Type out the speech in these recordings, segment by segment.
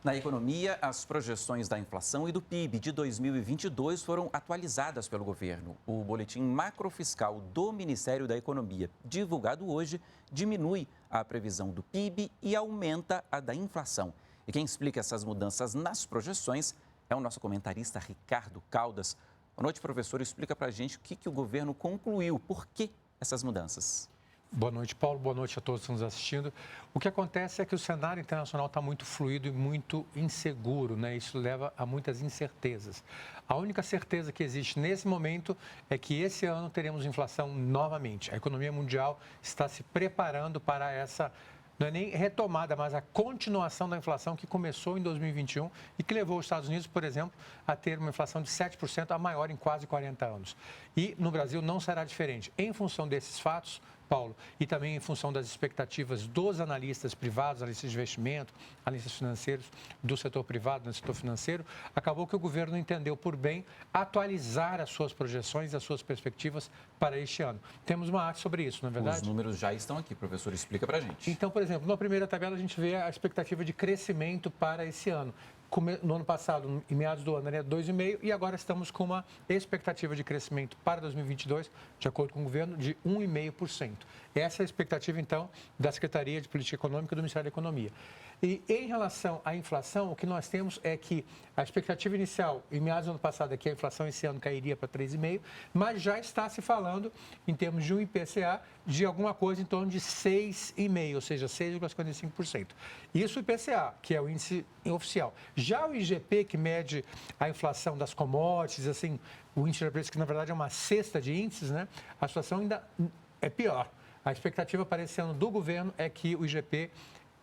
Na economia, as projeções da inflação e do PIB de 2022 foram atualizadas pelo governo. O boletim macrofiscal do Ministério da Economia, divulgado hoje, diminui a previsão do PIB e aumenta a da inflação. E quem explica essas mudanças nas projeções é o nosso comentarista Ricardo Caldas. Boa noite, professor. Explica para a gente o que o governo concluiu, por que essas mudanças. Boa noite, Paulo. Boa noite a todos que estão nos assistindo. O que acontece é que o cenário internacional está muito fluido e muito inseguro, né? Isso leva a muitas incertezas. A única certeza que existe nesse momento é que esse ano teremos inflação novamente. A economia mundial está se preparando para essa, não é nem retomada, mas a continuação da inflação que começou em 2021 e que levou os Estados Unidos, por exemplo, a ter uma inflação de 7%, a maior em quase 40 anos. E no Brasil não será diferente. Em função desses fatos, Paulo, e também em função das expectativas dos analistas privados, analistas de investimento, analistas financeiros do setor privado, do setor financeiro, acabou que o governo entendeu por bem atualizar as suas projeções, as suas perspectivas para este ano. Temos uma arte sobre isso, não é verdade? Os números já estão aqui, professor, explica para a gente. Então, por exemplo, na primeira tabela a gente vê a expectativa de crescimento para esse ano. No ano passado, em meados do ano, era 2,5% e agora estamos com uma expectativa de crescimento para 2022, de acordo com o governo, de 1,5%. Essa é a expectativa, então, da Secretaria de Política Econômica do Ministério da Economia. E em relação à inflação, o que nós temos é que a expectativa inicial, em meados do ano passado, é que a inflação esse ano cairia para 3,5%, mas já está se falando, em termos de um IPCA, de alguma coisa em torno de 6,5%, ou seja, 6,55%. Isso o IPCA, que é o índice oficial. Já o IGP, que mede a inflação das commodities, assim, o índice de preço, que na verdade é uma cesta de índices, né? A situação ainda é pior. A expectativa para esse ano do governo é que o IGP,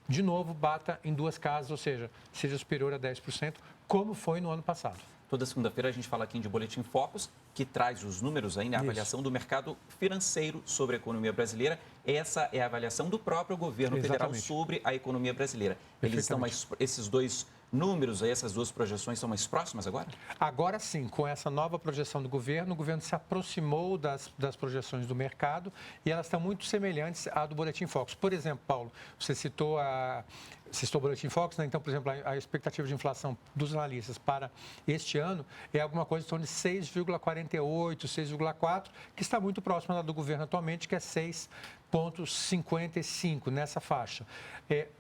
de novo, bata em duas casas, ou seja superior a 10%, como foi no ano passado. Toda segunda-feira a gente fala aqui de Boletim Focus, que traz os números aí, né, a avaliação do mercado financeiro sobre a economia brasileira. Essa é a avaliação do próprio governo federal sobre a economia brasileira. Eles estão esses dois números aí, essas duas projeções são mais próximas agora? Agora sim, com essa nova projeção do governo, o governo se aproximou das projeções do mercado e elas estão muito semelhantes à do Boletim Focus. Por exemplo, Paulo, você citou o Boletim Focus, né? Então, por exemplo, a expectativa de inflação dos analistas para este ano é alguma coisa em torno de 6,48, 6,4, que está muito próxima da do governo atualmente, que é 6,55, nessa faixa.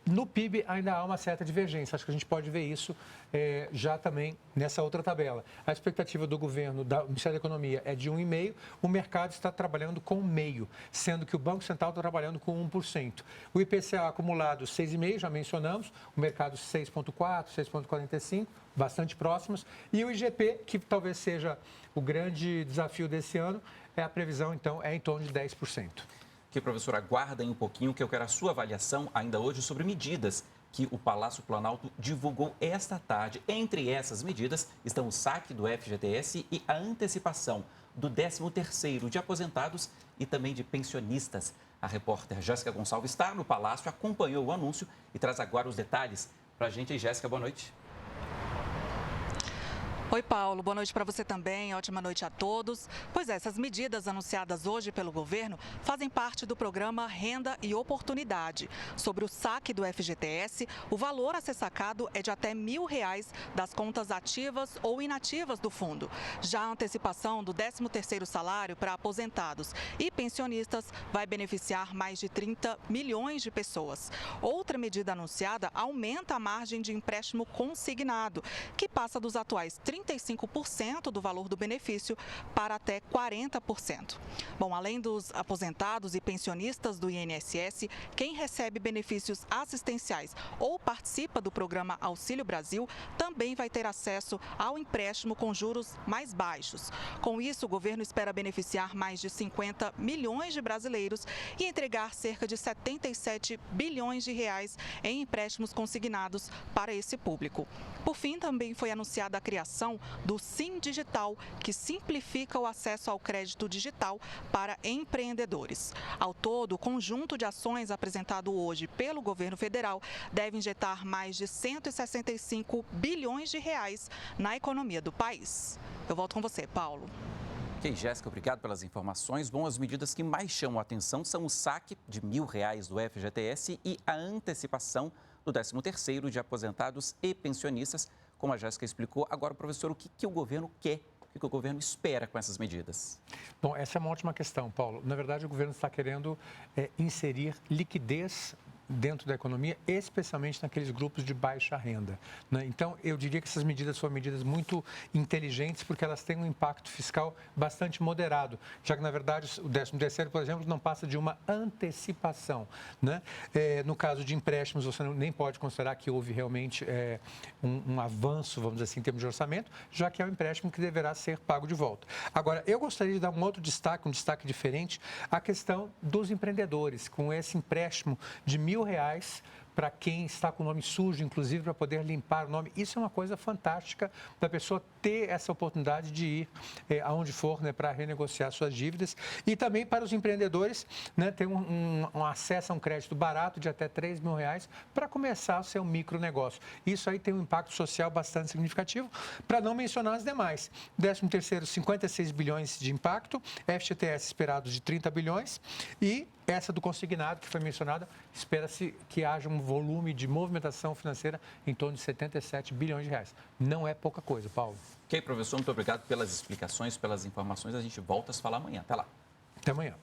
No PIB ainda há uma certa divergência, acho que a gente pode ver isso já também nessa outra tabela. A expectativa do governo, do Ministério da Economia, é de 1,5%, o mercado está trabalhando com 0,5%, sendo que o Banco Central está trabalhando com 1%. O IPCA acumulado 6,5%, já mencionamos, o mercado 6,4%, 6,45%, bastante próximos, e o IGP, que talvez seja o grande desafio desse ano, a previsão, então, é em torno de 10%. Aqui, professor, aguardem um pouquinho que eu quero a sua avaliação ainda hoje sobre medidas que o Palácio Planalto divulgou esta tarde. Entre essas medidas estão o saque do FGTS e a antecipação do 13º de aposentados e também de pensionistas. A repórter Jéssica Gonçalves está no Palácio, acompanhou o anúncio e traz agora os detalhes para a gente. Jéssica, boa noite. Oi, Paulo. Boa noite para você também. Ótima noite a todos. Pois é, essas medidas anunciadas hoje pelo governo fazem parte do programa Renda e Oportunidade. Sobre o saque do FGTS, o valor a ser sacado é de até R$1.000 das contas ativas ou inativas do fundo. Já a antecipação do 13º salário para aposentados e pensionistas vai beneficiar mais de 30 milhões de pessoas. Outra medida anunciada aumenta a margem de empréstimo consignado, que passa dos atuais 35% do valor do benefício para até 40%. Bom, além dos aposentados e pensionistas do INSS, quem recebe benefícios assistenciais ou participa do programa Auxílio Brasil também vai ter acesso ao empréstimo com juros mais baixos. Com isso, o governo espera beneficiar mais de 50 milhões de brasileiros e entregar cerca de 77 bilhões de reais em empréstimos consignados para esse público. Por fim, também foi anunciada a criação do Sim Digital, que simplifica o acesso ao crédito digital para empreendedores. Ao todo, o conjunto de ações apresentado hoje pelo governo federal deve injetar mais de 165 bilhões de reais na economia do país. Eu volto com você, Paulo. Ok, Jéssica, obrigado pelas informações. Bom, as medidas que mais chamam a atenção são o saque de R$1.000 do FGTS e a antecipação do 13º de aposentados e pensionistas. Como a Jéssica explicou, agora, professor, o que o governo quer, o que o governo espera com essas medidas? Bom, essa é uma ótima questão, Paulo. Na verdade, o governo está querendo inserir liquidez dentro da economia, especialmente naqueles grupos de baixa renda, né? Então, eu diria que essas medidas são medidas muito inteligentes porque elas têm um impacto fiscal bastante moderado, já que, na verdade, o 13º, por exemplo, não passa de uma antecipação, né? No caso de empréstimos, você nem pode considerar que houve realmente um avanço, vamos dizer assim, em termos de orçamento, já que é um empréstimo que deverá ser pago de volta. Agora, eu gostaria de dar um outro destaque, um destaque diferente, a questão dos empreendedores, com esse empréstimo de R$1.000 para quem está com o nome sujo, inclusive para poder limpar o nome. Isso é uma coisa fantástica da pessoa ter essa oportunidade de ir aonde for, né, para renegociar suas dívidas. E também para os empreendedores, né, ter um acesso a um crédito barato de até R$3.000 para começar o seu micronegócio. Isso aí tem um impacto social bastante significativo, para não mencionar as demais. 13º, 56 bilhões de impacto, FGTS esperado de 30 bilhões e essa do consignado, que foi mencionada, espera-se que haja um volume de movimentação financeira em torno de 77 bilhões de reais. Não é pouca coisa, Paulo. Ok, professor, muito obrigado pelas explicações, pelas informações. A gente volta a se falar amanhã. Até lá. Até amanhã.